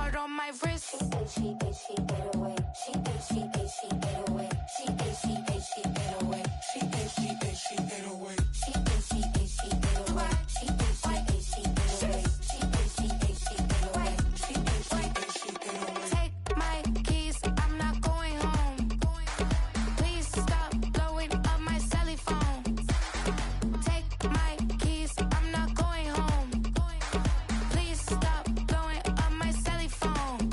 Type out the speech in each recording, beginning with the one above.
heart on my wrist. She ate, she ate, she ate away. She ate, she ate, she ate away. She ate, she ate, she ate away. She ate, she ate, she ate away. She ate, she ate, she ate away. She ate, she ate, she ate away. She ate, she ate, she ate away. She ate, she ate, she ate away. Take my keys, I'm not going home. Please stop blowing up my celly phone. Take my keys, I'm not going home. Please stop blowing up my celly phone.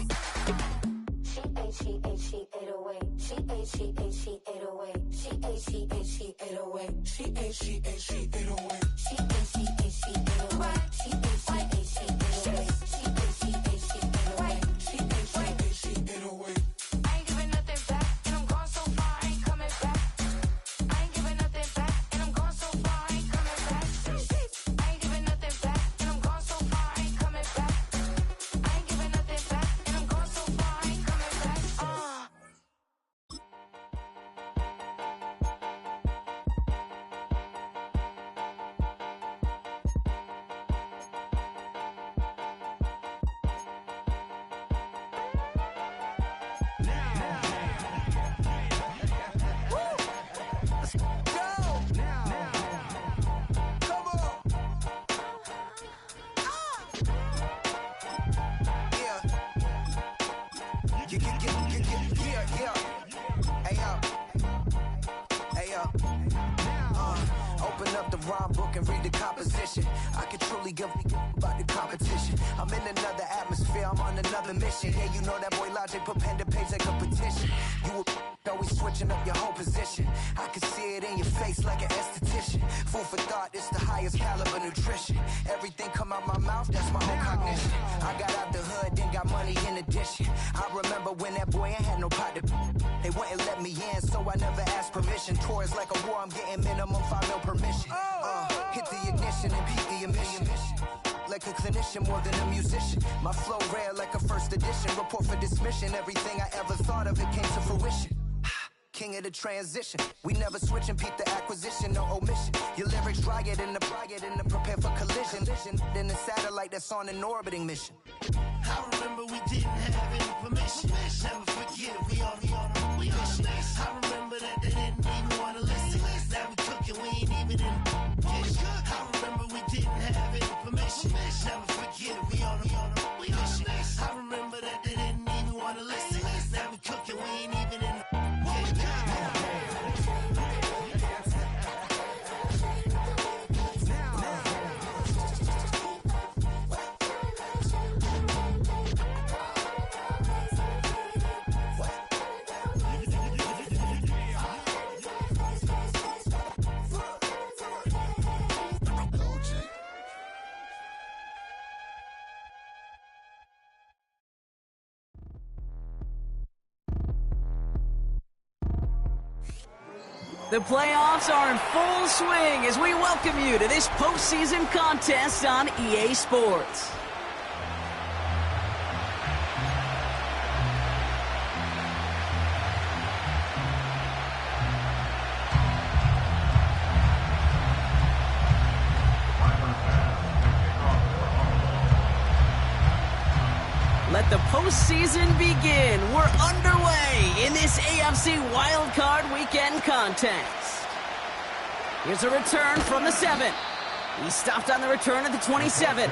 She ate, she ate, she ate away. She ate, she ate, she ate away. She ate, she ate, she ate away. She ate, she ate, she ate away. She ate, she ate, she ate away. She ate, she ate, she ate away. She ate, she ate, she ate away. She ate, she ate, she ate away. I ain't giving nothing back, and I'm gone so far, I ain't coming back. I ain't giving nothing back, and I'm gone so far, I ain't coming back. I ain't giving nothing back, and I'm gone so far, I ain't coming back. I ain't giving nothing back, and I'm gone so far, I ain't coming back. Open up the rhyme book and read the composition. I could truly give about the competition. I'm in another atmosphere, I'm on another mission. Yeah, you know that boy Logic put pen to page like a petition. You always switching up your whole position. I can see it in your face like an esthetician. Food for thought, it's the highest caliber nutrition. Everything come out my mouth, that's my own cognition. I got out the hood, then got money in addition. I remember when that boy ain't had no pot to. They wouldn't let me in, so I never asked permission. Tours like a war, I'm getting minimum 5 mil permission. Hit the ignition and beat the emission. Like a clinician more than a musician. My flow rare like a first edition. Report for dismission. Everything I ever thought of, it came to fruition. King of the transition. We never switch and peep the acquisition, no omission. Your lyrics dry it in the prepare for collision. Then the satellite that's on an orbiting mission. I remember we didn't have any permission. Never forget we on a mission. I remember that they didn't even want to listen. Now we cooking, we ain't even in the kitchen. I remember we didn't have any permission. Never forget we on a mission. I remember that they didn't even want to listen. Now we cooking, we ain't even in the kitchen. The playoffs are in full swing as we welcome you to this postseason contest on EA Sports. Let the postseason begin. We're underway in this AFC Wildcard Weekend contest. Here's a return from the 7. He stopped on the return at the 27.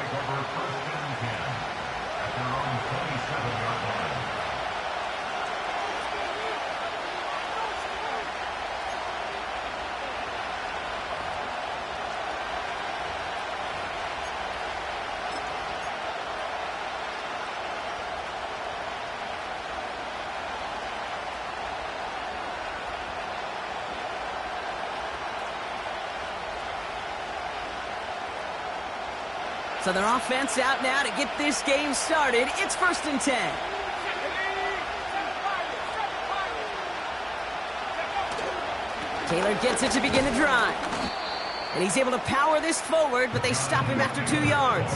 So their offense out now to get this game started. It's 1st and 10. Taylor gets it to begin the drive. And he's able to power this forward, but they stop him after 2 yards.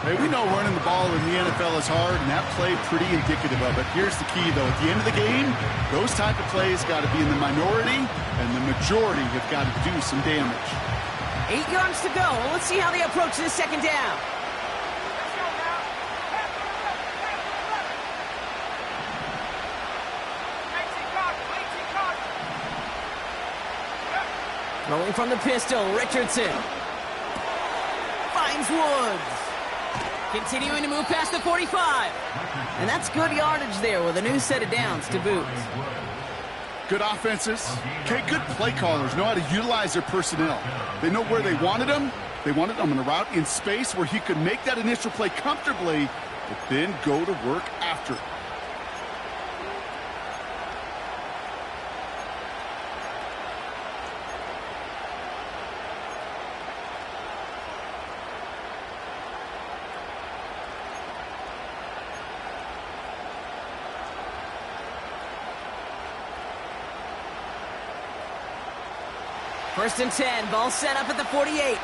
Hey, we know running the ball in the NFL is hard, and that play pretty indicative of it. Here's the key, though. At the end of the game, those type of plays got to be in the minority, and the majority have got to do some damage. 8 yards to go. Let's see how they approach this second down. Rolling from the pistol, Richardson. Finds Woods. Continuing to move past the 45. And that's good yardage there with a new set of downs to boot. Good offenses. Okay, good play callers know how to utilize their personnel. They know where they wanted them. They wanted them in a route in space where he could make that initial play comfortably, but then go to work after. First and 10, ball set up at the 48.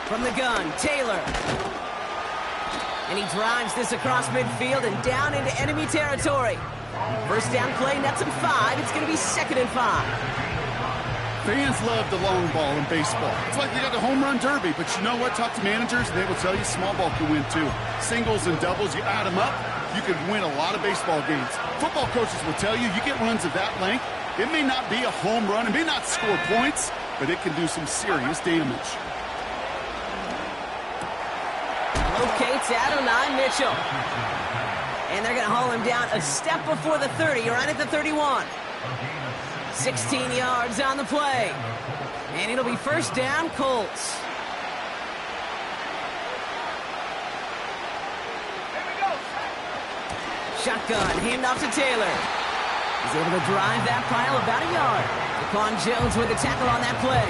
From the gun, Taylor. And he drives this across midfield and down into enemy territory. First down play, nets him 5. It's going to be 2nd and 5. Fans love the long ball in baseball. It's like they got the home run derby, but you know what? Talk to managers, and they will tell you small ball can win too. Singles and doubles, you add them up, you can win a lot of baseball games. Football coaches will tell you, you get runs of that length, it may not be a home run, it may not score points, but it can do some serious damage. Locates Adonai Mitchell. And they're going to haul him down a step before the 30, right at the 31. 16 yards on the play. And it'll be first down, Colts. Shotgun, handoff to Taylor. He's able to drive that pile about a yard. Daquan Jones with the tackle on that play.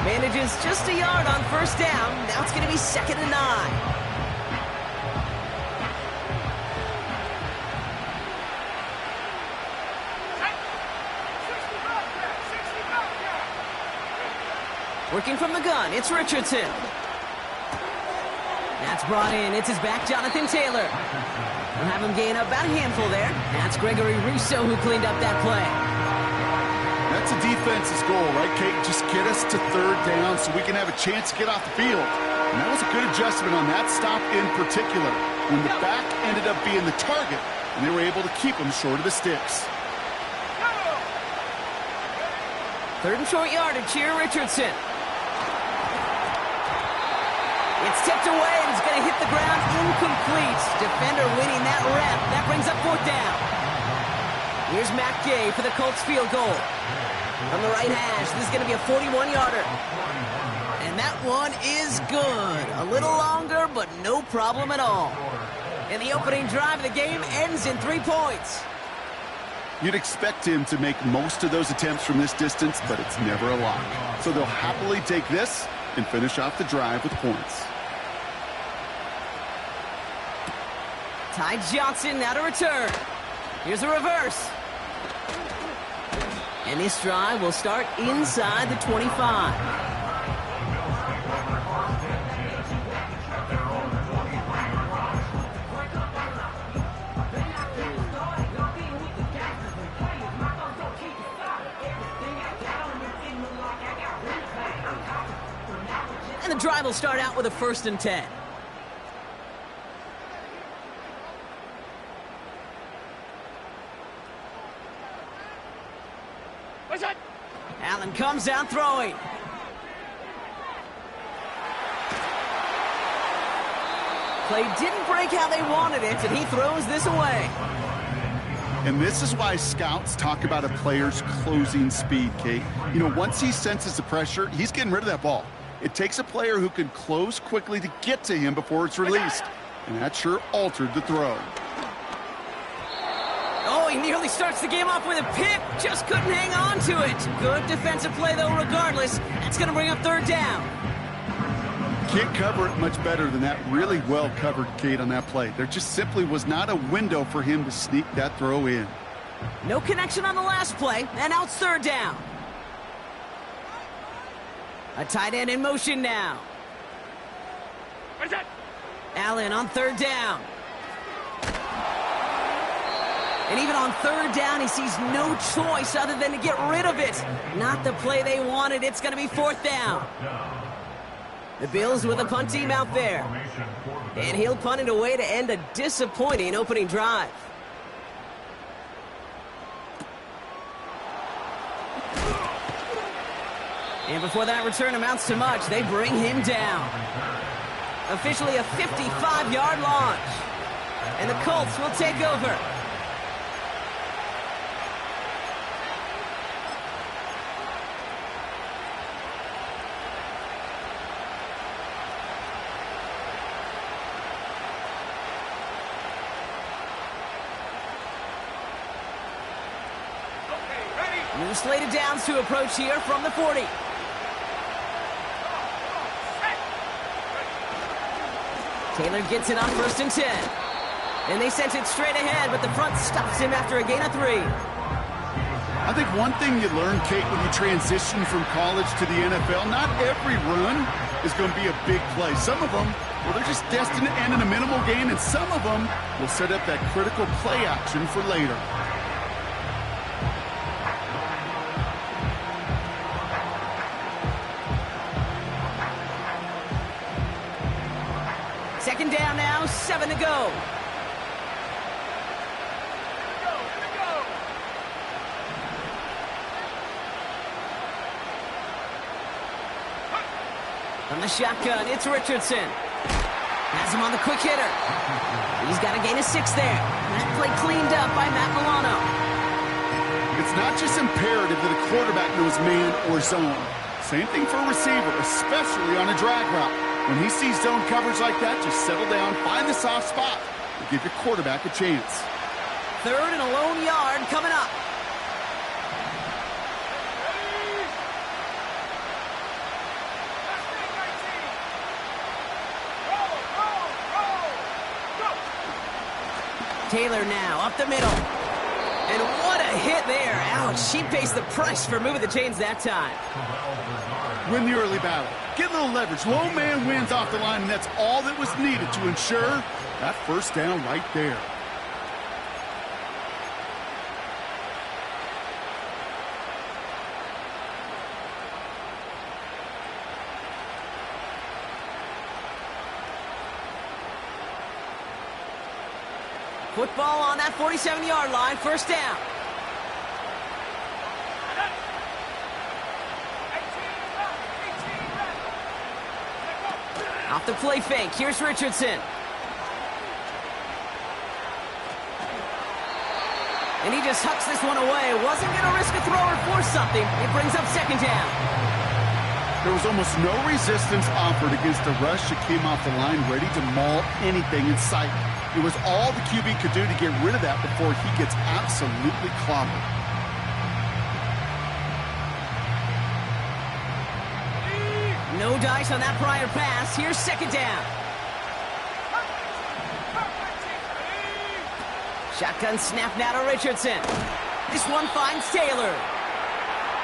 Manages just a yard on first down. Now it's going to be 2nd and 9. Working from the gun, it's Richardson. That's brought in. It's his back, Jonathan Taylor. We'll have him gain about a handful there. That's Gregory Rousseau who cleaned up that play. That's a defense's goal, right, Kate? Just get us to 3rd down so we can have a chance to get off the field. And that was a good adjustment on that stop in particular, when the back ended up being the target, and they were able to keep him short of the sticks. 3rd and short yardage here, Richardson. It's tipped away, and it's going to hit the ground incomplete. Defender winning that rep. That brings up 4th down. Here's Matt Gay for the Colts field goal. From the right hash, this is going to be a 41-yarder. And that one is good. A little longer, but no problem at all. And the opening drive of the game ends in 3 points. You'd expect him to make most of those attempts from this distance, but it's never a lock. So they'll happily take this and finish off the drive with points. Ty Johnson now to return. Here's a reverse. And this drive will start inside the 25. And the drive will start out with a 1st and 10. Allen comes down throwing. Play didn't break how they wanted it, and he throws this away. And this is why scouts talk about a player's closing speed, Kate. You know, once he senses the pressure, he's getting rid of that ball. It takes a player who can close quickly to get to him before it's released. And that sure altered the throw. Oh, he nearly starts the game off with a pick. Just couldn't hang on to it. Good defensive play, though, regardless. That's going to bring up 3rd down. Can't cover it much better than that. Really well covered, Kate, on that play. There just simply was not a window for him to sneak that throw in. No connection on the last play, and now it's 3rd down. A tight end in motion now. Allen on 3rd down. And even on 3rd down, he sees no choice other than to get rid of it. Not the play they wanted. It's going to be 4th down. The Bills with a punt team out there. And he'll punt it away to end a disappointing opening drive. And before that return amounts to much, they bring him down. Officially a 55-yard launch. And the Colts will take over. New slated downs to approach here from the 40. Taylor gets it on 1st and 10. And they sent it straight ahead, but the front stops him after a gain of 3. I think one thing you learn, Kate, when you transition from college to the NFL, not every run is going to be a big play. Some of them, well, they're just destined to end in a minimal gain, and some of them will set up that critical play action for later. Second down now, 7 to go. From the shotgun, it's Richardson. Has him on the quick hitter. He's got a gain of 6 there. That play cleaned up by Matt Milano. It's not just imperative that a quarterback knows man or zone. Same thing for a receiver, especially on a drag route. When he sees zone coverage like that, just settle down, find the soft spot, and give your quarterback a chance. 3rd and a lone yard coming up. Taylor now up the middle. And what a hit there. Ouch, she pays the price for moving the chains that time. Win the early battle. Get a little leverage. Low man wins off the line, and that's all that was needed to ensure that first down right there. Football on that 47-yard line, first down. Off the play fake, here's Richardson. And he just hucks this one away. Wasn't going to risk a throw or force something. It brings up second down. There was almost no resistance offered against a rush that came off the line ready to maul anything in sight. It was all the QB could do to get rid of that before he gets absolutely clobbered. No dice on that prior pass. Here's second down. Shotgun snap now to Richardson. This one finds Taylor.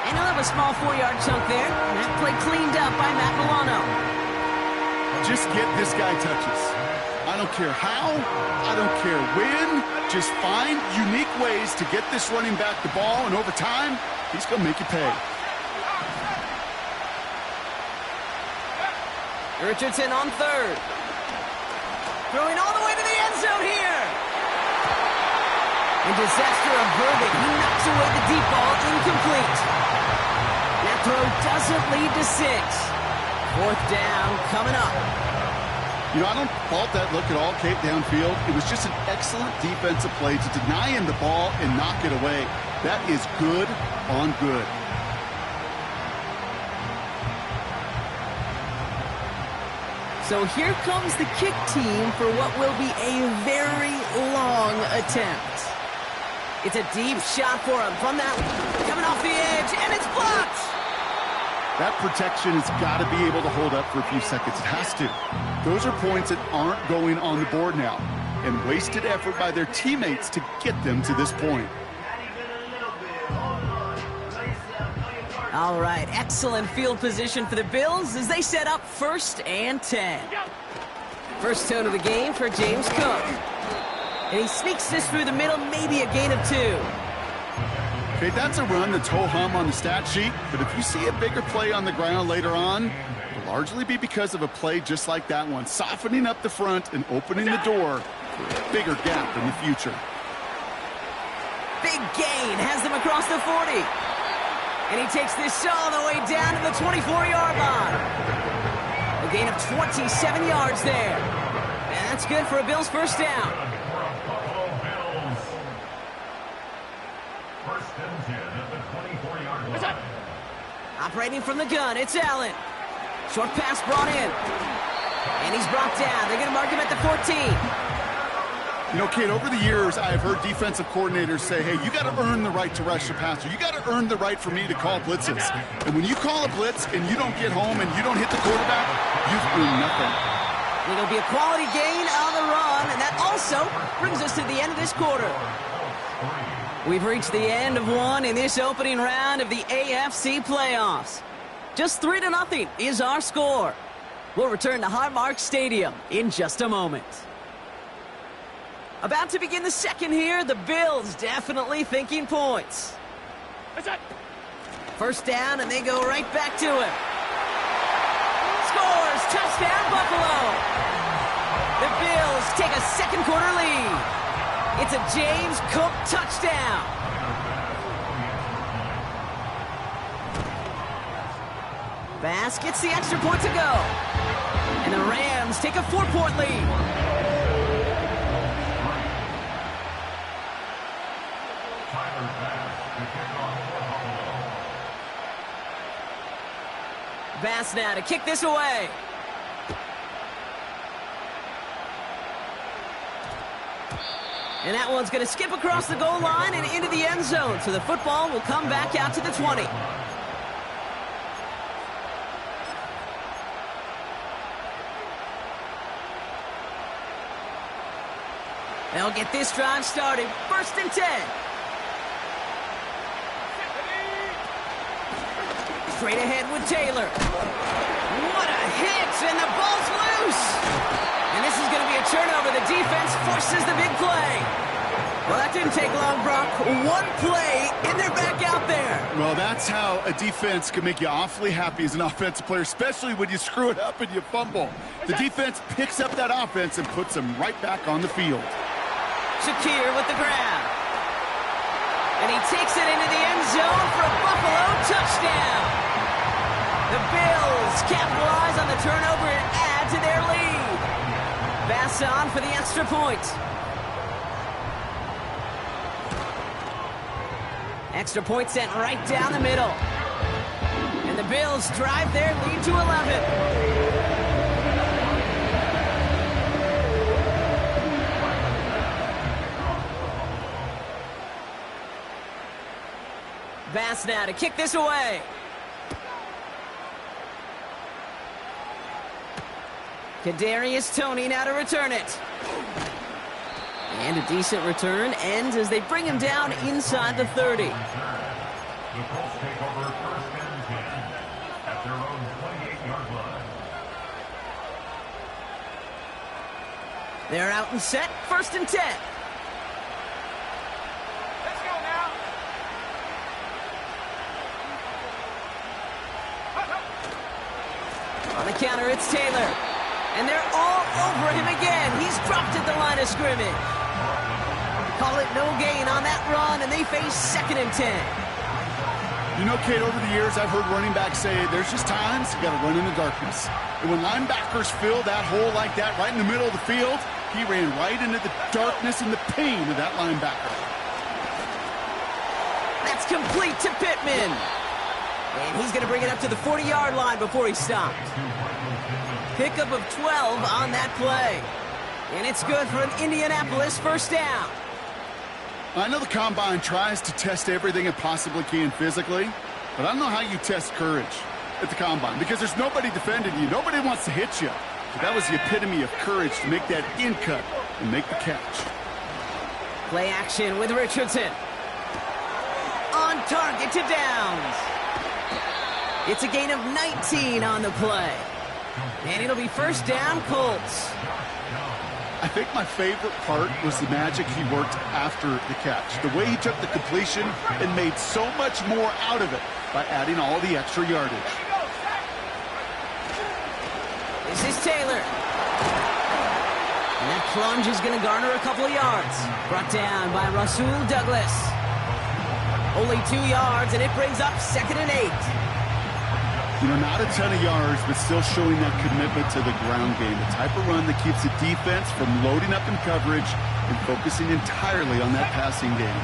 And he'll have a small 4-yard chunk there. That play cleaned up by Matt Milano. Just get this guy touches. I don't care how, I don't care when. Just find unique ways to get this running back the ball, and over time, he's going to make you pay. Richardson on 3rd. Throwing all the way to the end zone here. And disaster averted. He knocks away the deep ball, incomplete. That throw doesn't lead to 6. 4th down coming up. You know, I don't fault that look at all, Kate, downfield. It was just an excellent defensive play to deny him the ball and knock it away. That is good on good. So here comes the kick team for what will be a very long attempt. It's a deep shot for him from that, coming off the edge, and it's blocked! That protection has got to be able to hold up for a few seconds. It has to. Those are points that aren't going on the board now, and wasted effort by their teammates to get them to this point. All right, excellent field position for the Bills as they set up 1st and 10. First tone of the game for James Cook. And he sneaks this through the middle, maybe a gain of 2. Okay, that's a run that's ho-hum on the stat sheet, but if you see a bigger play on the ground later on, largely be because of a play just like that one, softening up the front and opening the door for a bigger gap in the future. Big gain has them across the 40. And he takes this all the way down to the 24-yard line. A gain of 27 yards there. And that's good for a Bills first down. Operating from the gun, it's Allen. Short pass brought in. And he's brought down. They're going to mark him at the 14. You know, Kate, over the years, I have heard defensive coordinators say, hey, you got to earn the right to rush the passer. You got to earn the right for me to call blitzes. And when you call a blitz and you don't get home and you don't hit the quarterback, you've earned nothing. It'll be a quality gain on the run, and that also brings us to the end of this quarter. We've reached the end of one in this opening round of the AFC playoffs. Just 3-0 is our score. We'll return to Highmark Stadium in just a moment. About to begin the second here, the Bills definitely thinking points. First down, and they go right back to him. Scores! Touchdown, Buffalo! The Bills take a second quarter lead. It's a James Cook touchdown. Bass gets the extra point to go. And the Rams take a 4-point lead. Bass now to kick this away. And that one's going to skip across the goal line and into the end zone. So the football will come back out to the 20. They'll get this drive started. First and 10. Straight ahead with Taylor. What a hit, and the ball's loose. And this is going to be a turnover. The defense forces the big play. Well, that didn't take long, Brock. One play, and they're back out there. Well, that's how a defense can make you awfully happy as an offensive player, especially when you screw it up and you fumble. The defense picks up that offense and puts them right back on the field. Shakir with the grab. And he takes it into the end zone for a Buffalo touchdown. The Bills capitalize on the turnover and add to their lead. Bass on for the extra point. Extra point sent right down the middle. And the Bills drive their lead to 11. Bass now to kick this away. Kadarius Toney now to return it. And a decent return ends as they bring him down inside the 30. The Colts take over first and 10 at their own 28-yard line. They're out and set. First and 10. Let's go now. On the counter, it's Taylor. And they're all over him again. He's dropped at the line of scrimmage. Call it no gain on that run, and they face second and 10. You know, Kate, over the years, I've heard running backs say there's just times you got to run in the darkness. And when linebackers fill that hole like that right in the middle of the field, he ran right into the darkness and the pain of that linebacker. That's complete to Pittman. And he's going to bring it up to the 40-yard line before he stopped. Pickup of 12 on that play. And it's good for an Indianapolis first down. I know the Combine tries to test everything it possibly can physically, but I don't know how you test courage at the Combine because there's nobody defending you. Nobody wants to hit you. But that was the epitome of courage to make that in cut and make the catch. Play action with Richardson. On target to Downs. It's a gain of 19 on the play. And it'll be first down, Colts. I think my favorite part was the magic he worked after the catch. The way he took the completion and made so much more out of it by adding all the extra yardage. This is Taylor. And that plunge is going to garner a couple of yards. Brought down by Rasul Douglas. Only 2 yards, and it brings up 2nd and 8. You know, not a ton of yards, but still showing that commitment to the ground game. The type of run that keeps the defense from loading up in coverage and focusing entirely on that passing game.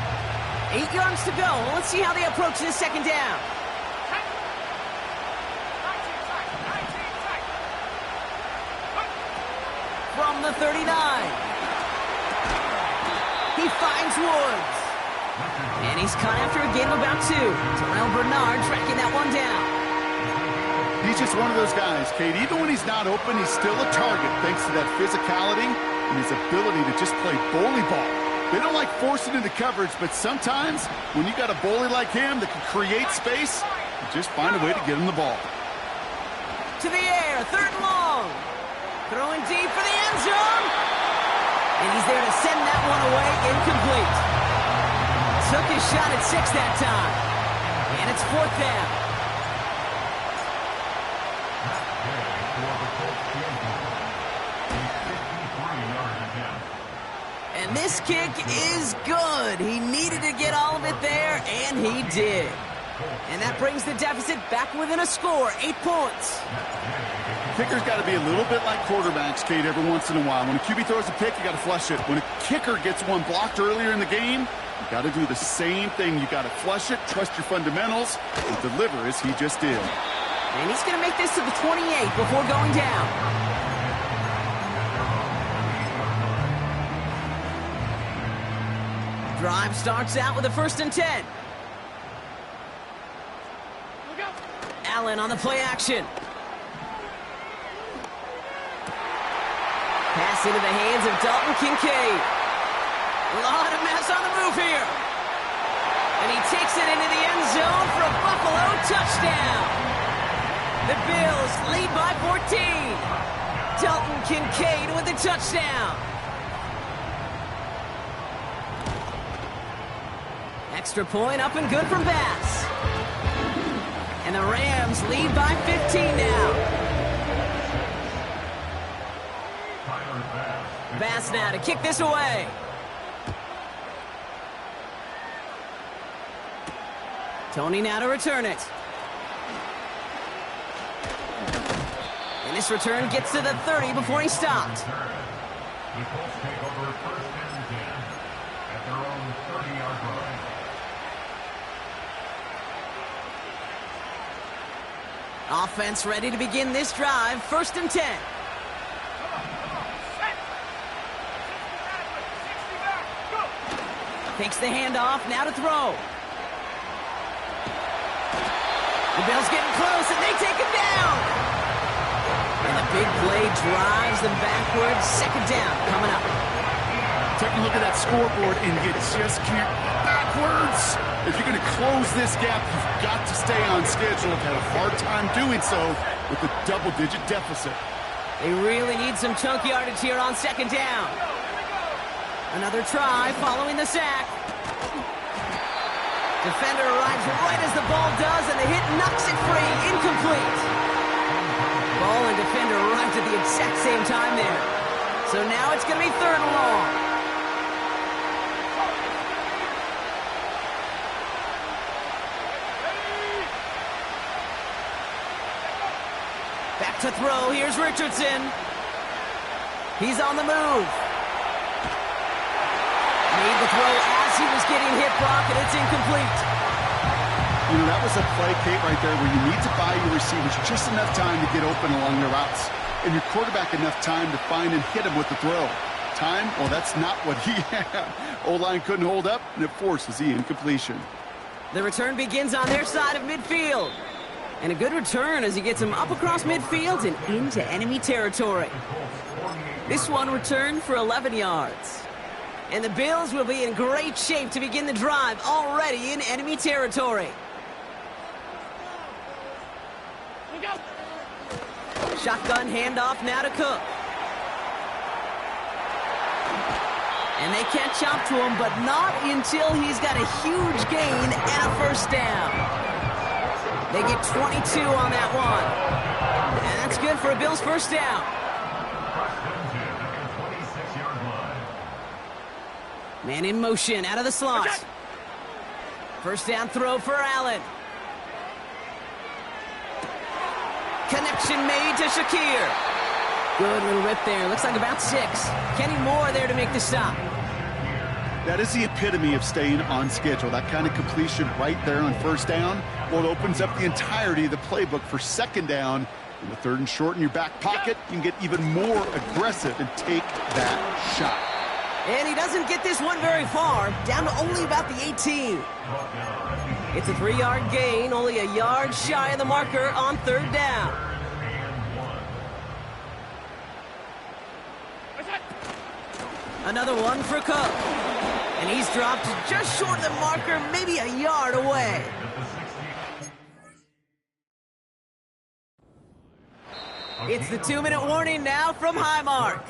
8 yards to go. Let's see how they approach this 2nd down. From the 39. He finds Woods. And he's caught after a gain of about 2. Terrell Bernard tracking that one down. He's just one of those guys, Kate. Even when he's not open, he's still a target thanks to that physicality and his ability to just play bully ball. They don't like forcing into coverage, but sometimes when you got a bully like him that can create space, you just find a way to get him the ball. To the air, 3rd and long. Throwing deep for the end zone. And he's there to send that one away, incomplete. Took his shot at 6 that time. And it's 4th down. And this kick is good. He needed to get all of it there, and he did. And that brings the deficit back within a score, 8 points. Kicker's got to be a little bit like quarterbacks, Kate, every once in a while. When a QB throws a pick, you got to flush it. When a kicker gets one blocked earlier in the game, you got to do the same thing. You got to flush it, trust your fundamentals, and deliver as he just did. And he's going to make this to the 28 before going down. Drive starts out with a 1st and 10. Allen on the play action. Pass into the hands of Dalton Kincaid. A lot of mess on the move here. And he takes it into the end zone for a Buffalo touchdown. The Bills lead by 14. Dalton Kincaid with the touchdown. Extra point up and good from Bass. And the Rams lead by 15 now. Bass now to kick this away. Tony now to return it. And this return gets to the 30 before he stopped. The Colts take over 1st and 10 at their own 30-yard line. Offense ready to begin this drive. 1st and 10. Takes the handoff, now to throw. The Bills getting close, and they take him down. And the big play drives them backwards. 2nd down coming up. Take a look at that scoreboard, and you just can't backwards. If you're going to close this gap, you've got to stay on schedule. Had a hard time doing so with a double-digit deficit. They really need some chunk yardage here on 2nd down. Another try following the sack. Defender arrives right as the ball does, and the hit knocks it free. Incomplete. Ball and defender arrived at the exact same time there. So now it's going to be 3rd and long. Back to throw. Here's Richardson. He's on the move. Made the throw as he was getting hit, Brock, and it's incomplete. You know, that was a play, Kate, right there where you need to buy your receivers just enough time to get open along their routes. And your quarterback enough time to find and hit him with the throw. Time? Well, that's not what he had. O-line couldn't hold up, and it forces the incompletion. The return begins on their side of midfield. And a good return as he gets him up across midfield and into enemy territory. This one returned for 11 yards. And the Bills will be in great shape to begin the drive already in enemy territory. Shotgun handoff now to Cook. And they catch up to him, but not until he's got a huge gain and a 1st down. They get 22 on that one. And that's good going for a Bills first down. Man in motion, out of the slot. First down throw for Allen. Connection made to Shakir. Good little rip there. Looks like about 6. Kenny Moore there to make the stop. That is the epitome of staying on schedule. That kind of completion right there on first down. Well, it opens up the entirety of the playbook for second down. In the 3rd and short in your back pocket, you can get even more aggressive and take that shot. And he doesn't get this one very far, down to only about the 18. It's a 3-yard gain, only a yard shy of the marker on 3rd down. Another one for Cook. And he's dropped just short of the marker, maybe a yard away. It's the 2-minute warning now from Highmark.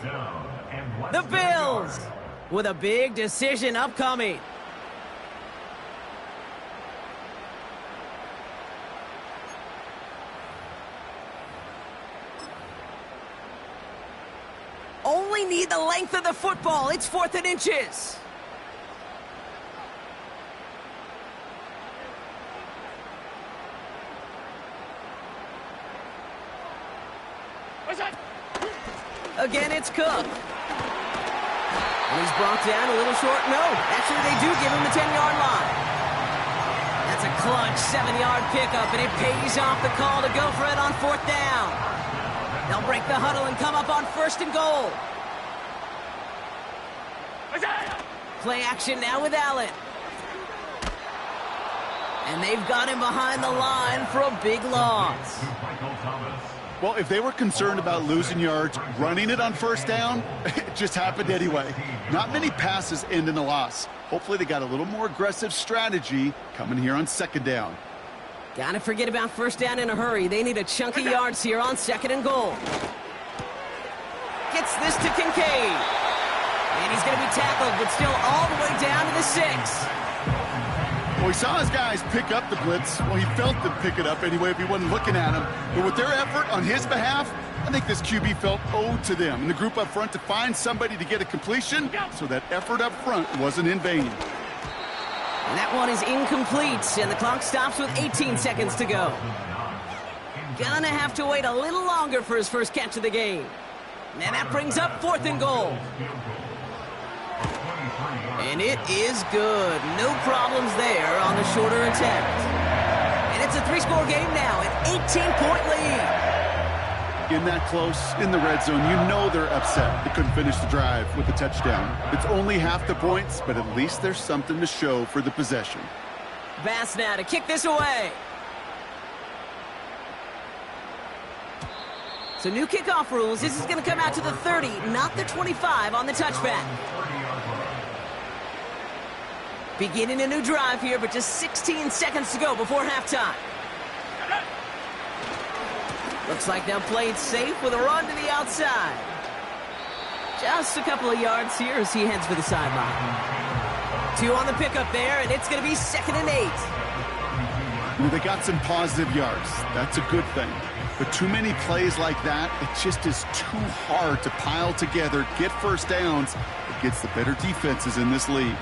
The Bills with a big decision upcoming. Only need the length of the football. It's 4th and inches. Again, it's Cook. And he's brought down a little short. No, actually they do give him the 10-yard line. That's a clutch 7-yard pickup, and it pays off the call to go for it on 4th down. They'll break the huddle and come up on 1st and goal. Play action now with Allen. And they've got him behind the line for a big loss. Well, if they were concerned about losing yards, running it on first down, it just happened anyway. Not many passes end in a loss. Hopefully they got a little more aggressive strategy coming here on 2nd down. Gotta forget about first down in a hurry. They need a chunk of yards here on 2nd and goal. Gets this to Kincaid. And he's going to be tackled, but still all the way down to the 6. Well, he saw his guys pick up the blitz. Well, he felt them pick it up anyway if he wasn't looking at him. But with their effort on his behalf, I think this QB felt owed to them and the group up front to find somebody to get a completion, so that effort up front wasn't in vain. And that one is incomplete, and the clock stops with 18 seconds to go. Gonna have to wait a little longer for his first catch of the game. And that brings up 4th and goal. And it is good. No problems there on the shorter attempt. And it's a 3-score game now, an 18-point lead. In that close, in the red zone, you know they're upset they couldn't finish the drive with the touchdown. It's only half the points, but at least there's something to show for the possession. Bass now to kick this away. So new kickoff rules. This is going to come out to the 30, not the 25 on the touchback. Beginning a new drive here, but just 16 seconds to go before halftime. Looks like they'll play it safe with a run to the outside. Just a couple of yards here as he heads for the sideline. 2 on the pickup there, and it's going to be 2nd and 8. Well, they got some positive yards. That's a good thing. But too many plays like that, it just is too hard to pile together, get first downs against the better defenses in this league.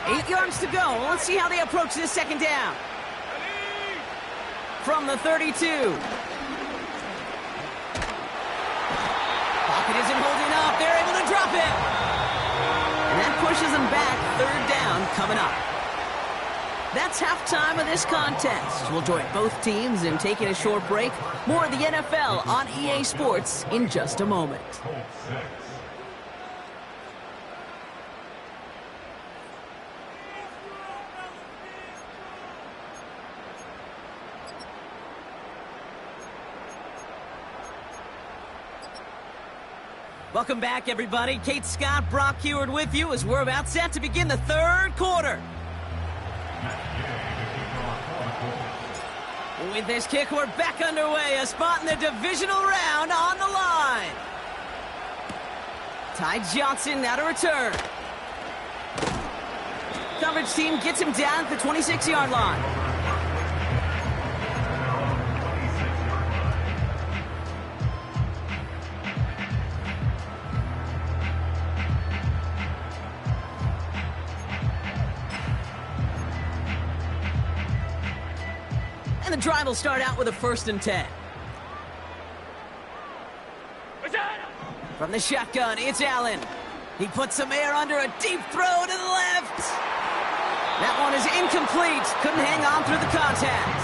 8 yards to go. Let's see how they approach this 2nd down. From the 32. Pocket isn't holding up. They're able to drop it. And that pushes them back. 3rd down coming up. That's halftime of this contest. We'll join both teams in taking a short break. More of the NFL on EA Sports in just a moment. Welcome back, everybody. Kate Scott, Brock Heward with you as we're about set to begin the 3rd quarter. With this kick, we're back underway. A spot in the divisional round on the line. Ty Johnson now to return. Coverage team gets him down at the 26-yard line. And the drive will start out with a 1st and 10. From the shotgun, it's Allen. He puts some air under a deep throw to the left. That one is incomplete. Couldn't hang on through the contact.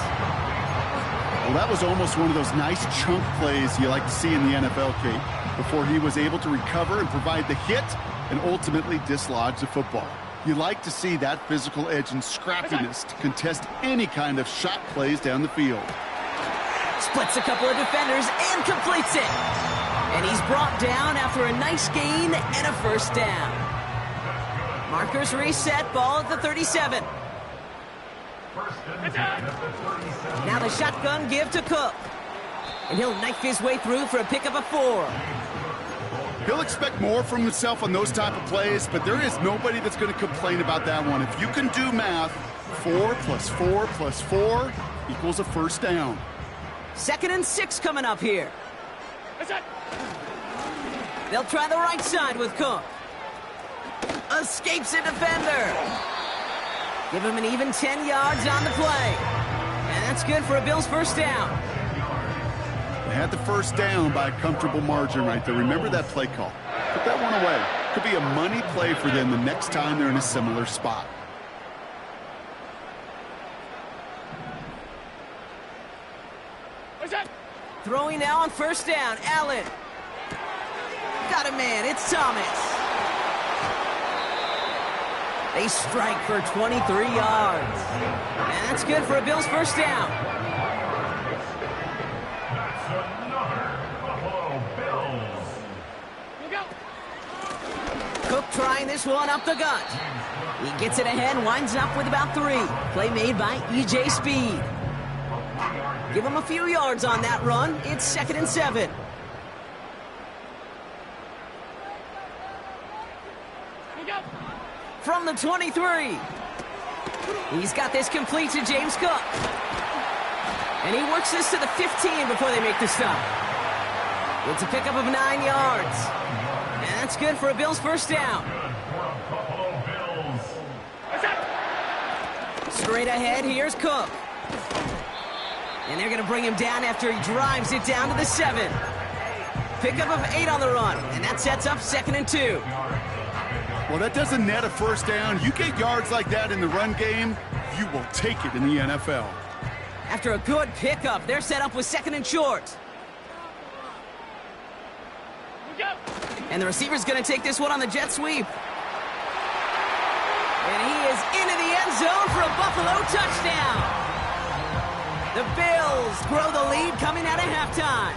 Well, that was almost one of those nice chunk plays you like to see in the NFL, Kate, before he was able to recover and provide the hit and ultimately dislodge the football. You like to see that physical edge and scrappiness to contest any kind of shot plays down the field. Splits a couple of defenders and completes it. And he's brought down after a nice gain and a 1st down. Markers reset, ball at the 37. Now the shotgun give to Cook. And he'll knife his way through for a pickup of 4. He'll expect more from himself on those type of plays, but there is nobody that's going to complain about that one. If you can do math, 4 plus 4 plus 4 equals a 1st down. 2nd and 6 coming up here. They'll try the right side with Cook. Escapes a defender. Give him an even 10 yards on the play. And that's good for a Bills 1st down. They had the 1st down by a comfortable margin right there. Remember that play call. Put that one away. Could be a money play for them the next time they're in a similar spot. Throwing now on 1st down, Allen. Got a man, it's Thomas. They strike for 23 yards. And that's good for a Bills 1st down. That's another Buffalo Bills. Cook trying this one up the gut. He gets it ahead, winds up with about 3. Play made by E.J. Speed. Give him a few yards on that run. It's 2nd and 7. From the 23. He's got this complete to James Cook. And he works this to the 15 before they make the stop. It's a pickup of 9 yards. And that's good for a Bills 1st down. Straight ahead, here's Cook. And they're going to bring him down after he drives it down to the 7. Pickup of 8 on the run, and that sets up 2nd and 2. Well, that doesn't net a 1st down. You get yards like that in the run game, you will take it in the NFL. After a good pickup, they're set up with 2nd and short. And the receiver's going to take this one on the jet sweep. And he is into the end zone for a Buffalo touchdown. The Bills grow the lead coming out of halftime.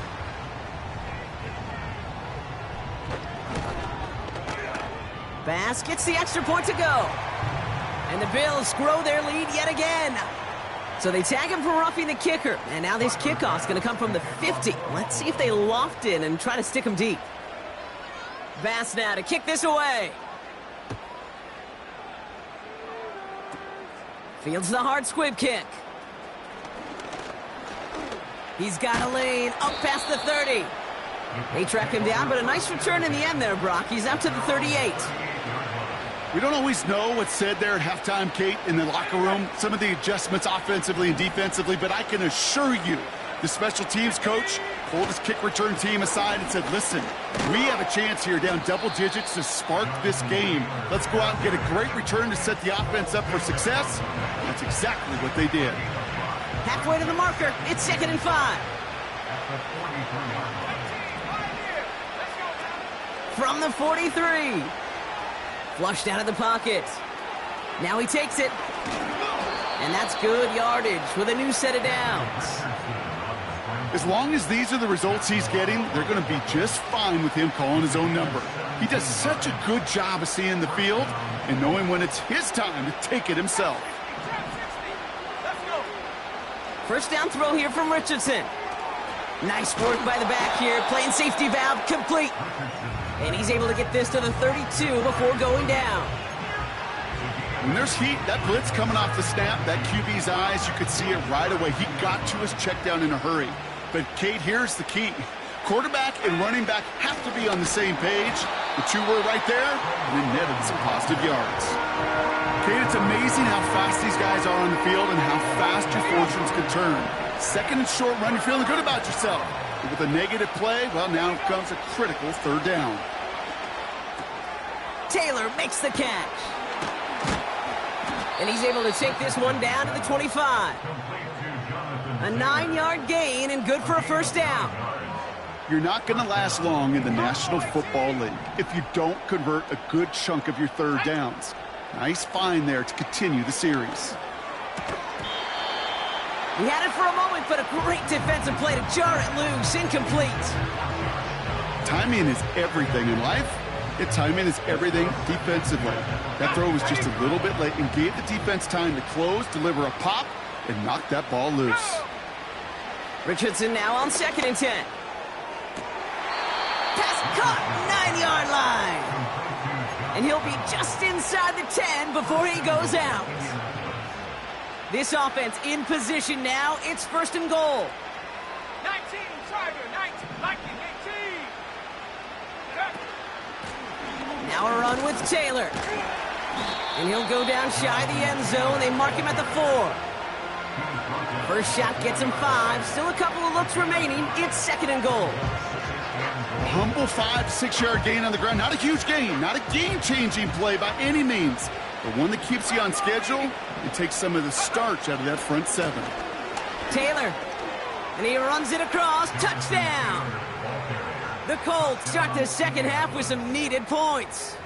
Bass gets the extra point to go. And the Bills grow their lead yet again. So they tag him for roughing the kicker. And now this kickoff's going to come from the 50. Let's see if they loft in and try to stick him deep. Bass now to kick this away. Fields the hard squib kick. He's got a lane up past the 30. They track him down, but a nice return in the end there, Brock. He's up to the 38. We don't always know what's said there at halftime, Kate, in the locker room. Some of the adjustments offensively and defensively, but I can assure you the special teams coach pulled his kick return team aside and said, listen, we have a chance here down double digits to spark this game. Let's go out and get a great return to set the offense up for success. That's exactly what they did. Halfway to the marker, it's 2nd and 5. From the 43. Flushed out of the pocket. Now he takes it. And that's good yardage with a new set of downs. As long as these are the results he's getting, they're going to be just fine with him calling his own number. He does such a good job of seeing the field and knowing when it's his time to take it himself. First down throw here from Richardson. Nice work by the back here. Playing safety valve complete. And he's able to get this to the 32 before going down. When there's heat, that blitz coming off the snap, that QB's eyes, you could see it right away. He got to his check down in a hurry. But, Kate, here's the key. Quarterback and running back have to be on the same page. The two were right there, and they netted some positive yards. Kate, it's amazing how fast these guys are on the field and how fast your fortunes can turn. Second and short run, you're feeling good about yourself. But with a negative play, well, now comes a critical third down. Taylor makes the catch. And he's able to take this one down to the 25. A 9-yard gain and good for a first down. You're not going to last long in the National Football League if you don't convert a good chunk of your third downs. Nice find there to continue the series. He had it for a moment, but a great defensive play to jar it loose. Incomplete. Timing is everything in life. Timing is everything defensively. That throw was just a little bit late and gave the defense time to close, deliver a pop, and knock that ball loose. Richardson now on 2nd and 10. Pass caught, 9-yard line. And he'll be just inside the 10 before he goes out. This offense in position now. It's 1st and goal. 19, Tiger, 19, Lightning, 18. Now a run with Taylor. And he'll go down shy of the end zone. They mark him at the 4. First shot gets him 5. Still a couple of looks remaining. It's 2nd and goal. Humble 5-6-yard gain on the ground. Not a huge gain. Not a game-changing play by any means. But one that keeps you on schedule and takes some of the starch out of that front 7. Taylor. And he runs it across. Touchdown. The Colts start the second half with some needed points.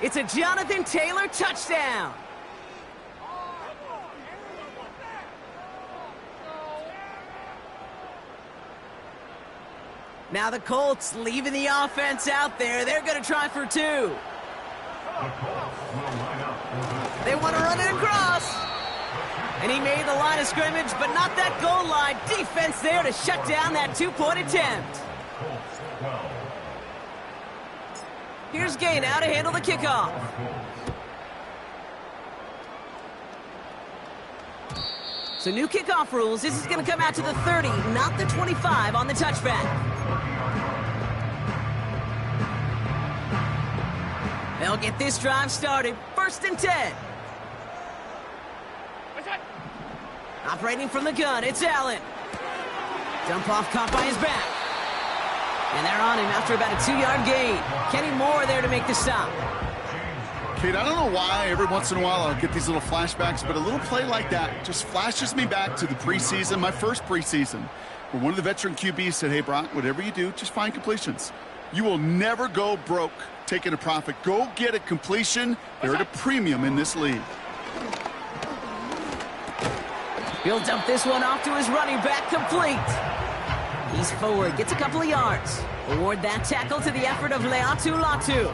It's a Jonathan Taylor touchdown. Now the Colts leaving the offense out there. They're going to try for 2. They want to run it across. And he made the line of scrimmage, but not that goal line. Defense there to shut down that 2-point attempt. Here's Gay now to handle the kickoff. So new kickoff rules. This is going to come out to the 30, not the 25 on the touchback. They'll get this drive started. 1st and 10. Operating from the gun, it's Allen. Dump off caught by his back. And they're on him after about a 2-yard gain. Kenny Moore there to make the stop. Kate, I don't know why every once in a while I'll get these little flashbacks, but a little play like that just flashes me back to the preseason, my first preseason, where one of the veteran QBs said, hey, Brock, whatever you do, just find completions. You will never go broke taking a profit. Go get a completion. They're at a premium in this league. He'll dump this one off to his running back, complete. He's forward, gets a couple of yards. Award that tackle to the effort of Leatu Latu.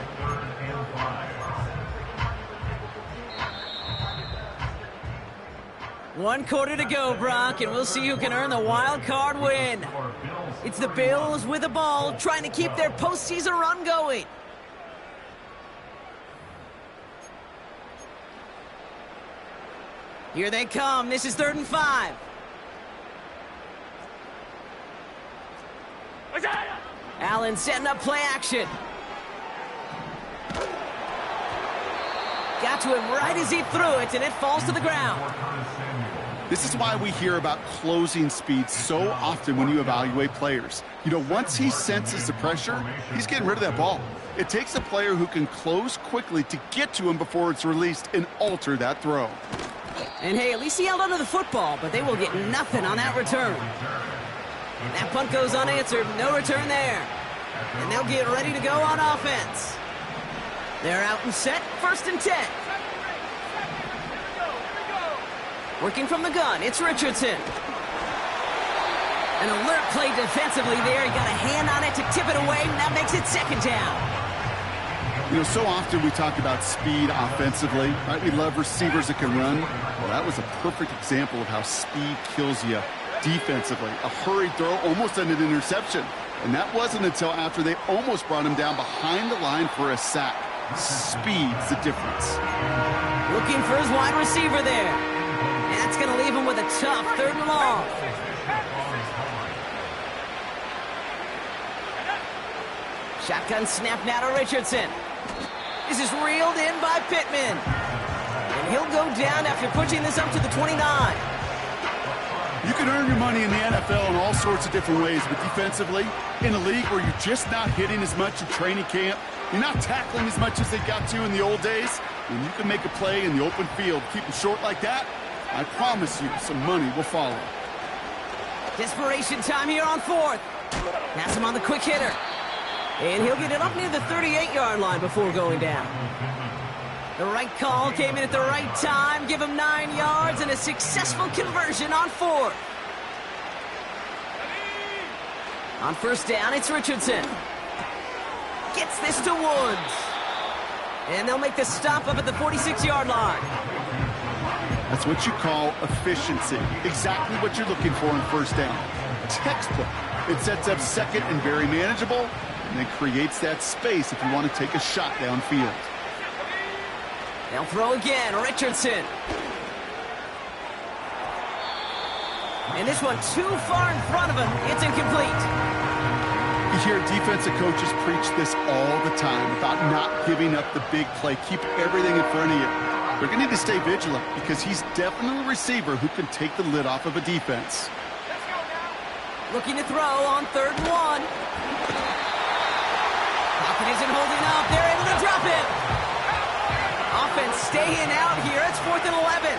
One quarter to go, Brock, and we'll see who can earn the wild card win. It's the Bills with the ball, trying to keep their postseason run going. Here they come. This is 3rd and 5. Allen setting up play action. Got to him right as he threw it, and it falls to the ground. This is why we hear about closing speed so often when you evaluate players. You know, once he senses the pressure, he's getting rid of that ball. It takes a player who can close quickly to get to him before it's released and alter that throw. And hey, at least he held onto the football, but they will get nothing on that return. That punt goes unanswered, no return there. And they'll get ready to go on offense. They're out and set, 1st and 10. Working from the gun, it's Richardson. An alert play defensively there. He got a hand on it to tip it away, and that makes it 2nd down. You know, so often we talk about speed offensively, right? We love receivers that can run. Well, that was a perfect example of how speed kills you defensively. A hurried throw almost ended an interception. And that wasn't until after they almost brought him down behind the line for a sack. Speed's the difference. Looking for his wide receiver there. And that's going to leave him with a tough 3rd and long. Shotgun snap now to Richardson. This is reeled in by Pittman. And He'll go down after pushing this up to the 29. You can earn your money in the NFL in all sorts of different ways, but defensively, in a league where you're just not hitting as much in training camp, you're not tackling as much as they got to in the old days, when you can make a play in the open field, keep them short like that, I promise you some money will follow. Desperation time here on fourth. Pass him on the quick hitter. And he'll get it up near the 38-yard line before going down. The right call came in at the right time. Give him 9 yards and a successful conversion on fourth. On first down, it's Richardson. Gets this to Woods. And they'll make the stop up at the 46-yard line. That's what you call efficiency. Exactly what you're looking for in first down. Textbook. It sets up second and very manageable, and then creates that space if you want to take a shot downfield. They'll throw again, Richardson. And this one too far in front of him. It's incomplete. You hear defensive coaches preach this all the time about not giving up the big play. Keep everything in front of you. They're going to need to stay vigilant because he's definitely a receiver who can take the lid off of a defense. Looking to throw on 3rd and 1. Pocket isn't holding up. They're able to drop it. Offense staying out here. It's 4th and 11.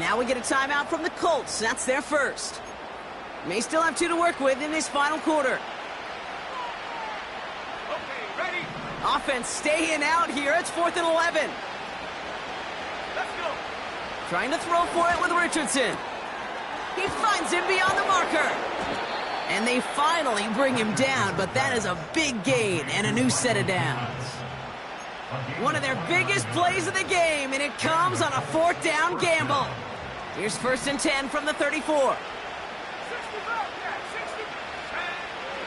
Now we get a timeout from the Colts. That's their first. May still have 2 to work with in this final quarter. Okay, ready? Offense staying out here. It's 4th and 11. Let's go. Trying to throw for it with Richardson. He finds him beyond the marker. And they finally bring him down, but that is a big gain and a new set of downs. One of their biggest plays of the game, and it comes on a 4th down gamble. Here's 1st and 10 from the 34. 60 back, yeah, 60.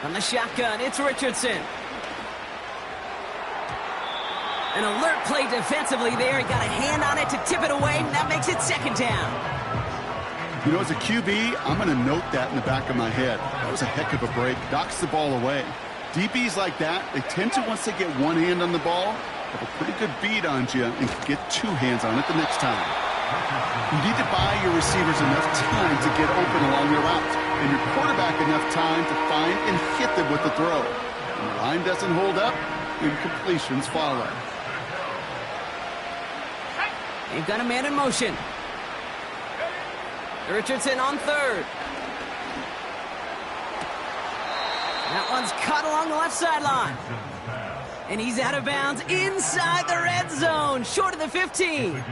From the shotgun, it's Richardson. An alert play defensively there. He got a hand on it to tip it away, and that makes it 2nd down. You know, as a QB, I'm going to note that in the back of my head. That was a heck of a break. Knocks the ball away. DBs like that, they tend to, once they get one hand on the ball, have a pretty good beat on you and can get 2 hands on it the next time. You need to buy your receivers enough time to get open along their route, and your quarterback enough time to find and hit them with the throw. When the line doesn't hold up, incompletions follow. They've got a man in motion. Richardson on 3rd. That one's caught along the left sideline. And he's out of bounds inside the red zone, short of the 15.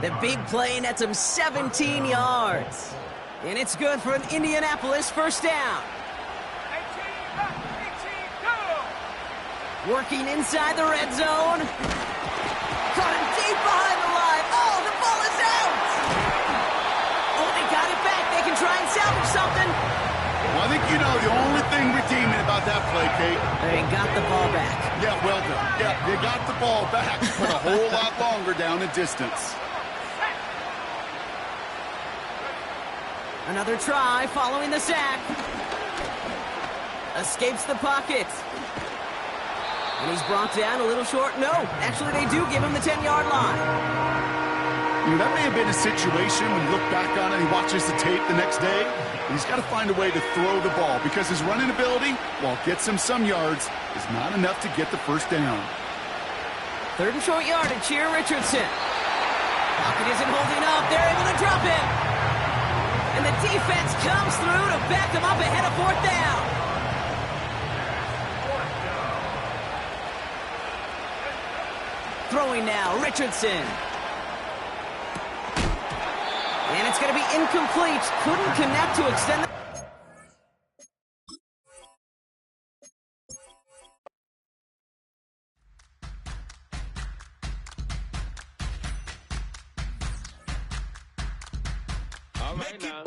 The big play nets him 17 yards. And it's good for an Indianapolis 1st down. 18 back, 18, go! Working inside the red zone. Caught him deep behind the line. Oh, the ball is out! Oh, they got it back. They can try and salvage something. Well, I think you know the only thing redeeming about that play, Kate. They got the ball back. Yeah, well done. Yeah, they got the ball back, but a whole lot longer down the distance. Another try following the sack. Escapes the pocket. And he's brought down a little short. No, actually they do give him the 10-yard line. You know, that may have been a situation when you look back on it and he watches the tape the next day. He's got to find a way to throw the ball because his running ability, while it gets him some yards, is not enough to get the 1st down. 3rd and short yardage here, Richardson. Pocket isn't holding up. They're able to drop it. And the defense comes through to back them up ahead of 4th down. Throwing now, Richardson. And it's going to be incomplete. Couldn't connect to extend the... All right now.